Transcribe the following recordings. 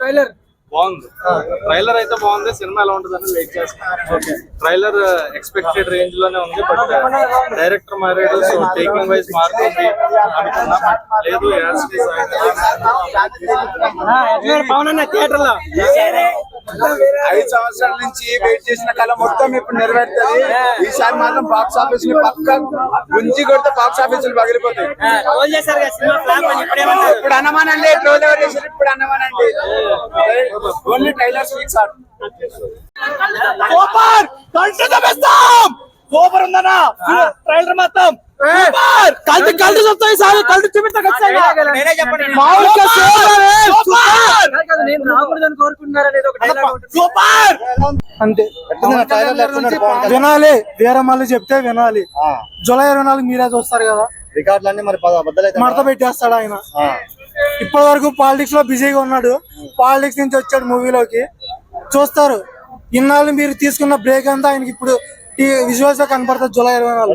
Trailer బాగుంది. Trailer అయితే బాగుంది. సినిమా ఎలా ఉంటుందని వెయిట్ చేస్తాను. ట్రైలర్ ఎక్స్పెక్టెడ్ రేంజ్ లోనే ఉంది. బట్ డైరెక్టర్ మారాడు, సో టేకింగ్ వైజ్ మారుతుంది అనుకున్నా. బట్ లేదు, థియేటర్ లో 5 సంవత్సరాల నుంచి వెయిట్ చేసిన కళ మొత్తం ఇప్పుడు నెరవేరుతుంది. ఈసారి మాత్రం బాక్స్ ఆఫీస్ ని పక్క గుంజి కొడితే బాక్స్ ఆఫీసులు పగిలిపోతాయి. ఇప్పుడు అన్నమానండి, ట్రోల్ ఎవరు చేశారు? ఇప్పుడు అన్నమానండి. Only trailers weeks are super. Super ఉందన్నా ట్రైలర్ మొత్తం. కలిసి వస్తాయి సార్, కలిసి చూపిస్తా. అంతే వినాలి, వేరే మళ్ళీ చెప్తే వినాలి. జూలై 24 మీరే చూస్తారు కదా, రికార్డులన్నీ మరి మడత పెట్టేస్తాడు ఆయన. ఇప్పటి వరకు పాలిటిక్స్ లో బిజీగా ఉన్నాడు, పాలిటిక్స్ నుంచి వచ్చాడు మూవీలోకి. చూస్తారు. ఇన్నాళ్ళు మీరు తీసుకున్న బ్రేక్ అంతా ఆయనకి ఇప్పుడు విజువల్స్ లో కనపడుతుంది. జూలై 24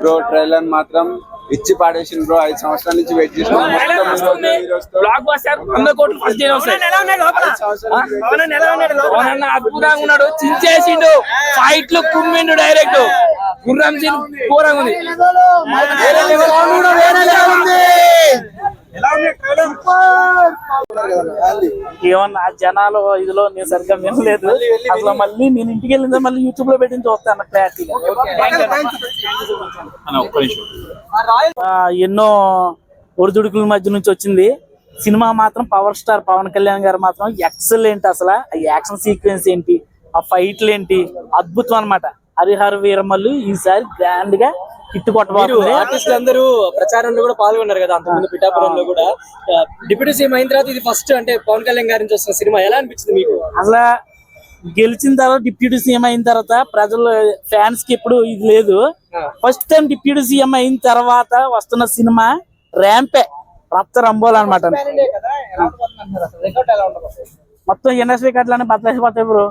బ్రో ట్రైలర్ మాత్రం ఇచ్చి పాడేసిన బ్రో. 5 సంవత్సరాల నుంచి వెయిట్ చేసిన అద్భుతంగా ఉన్నాడు. చించేసిండు, ఫైట్లు కుమ్మిండు డైరెక్ట్. గుర్రం సీన్ ఘోరంగా ఉంది. ఏమన్నా జనాలు ఇదిలో నేను సరిగ్గా వినలేదు అసలు. మళ్ళీ నేను ఇంటికి వెళ్ళిందా మళ్ళీ యూట్యూబ్ లో పెట్టి చూస్తాను క్లారిటీగా. ఎన్నో ఒడిదుడుకుల మధ్య నుంచి వచ్చింది సినిమా. మాత్రం పవర్ స్టార్ పవన్ కళ్యాణ్ గారు మాత్రం ఎక్సలెంట్. అసలు ఆ యాక్షన్ సీక్వెన్స్ ఏంటి, ఆ ఫైట్లు ఏంటి, అద్భుతం అన్నమాట. హరిహర వీరమల్లు ఈసారి గ్రాండ్ గా హిట్ కొట్టబోతున్నారు. ఆర్టిస్టులు అందరూ ప్రచారంలో కూడా పాల్గొన్నారు కదా, అంతకుముందు పిఠాపురంలో కూడా. డిప్యూటీ సీఎం అయిన తర్వాత ఇది ఫస్ట్ అంటే పవన్ కళ్యాణ్ గారి నుంచి వస్తున్న సినిమా. ఎలా అనిపించింది మీకు? అసలు గెలిచిన తర్వాత డిప్యూటీ సీఎం అయిన తర్వాత ప్రజలు ఫ్యాన్స్ కి ఎప్పుడు ఇది లేదు. ఫస్ట్ టైం డిప్యూటీ సీఎం అయిన తర్వాత వస్తున్న సినిమా ర్యాంపే, రక్త రంబోల్ అనమాట. మొత్తం ఇండస్ట్రీ కట్లని బద్దలైపోతాయి బ్రో.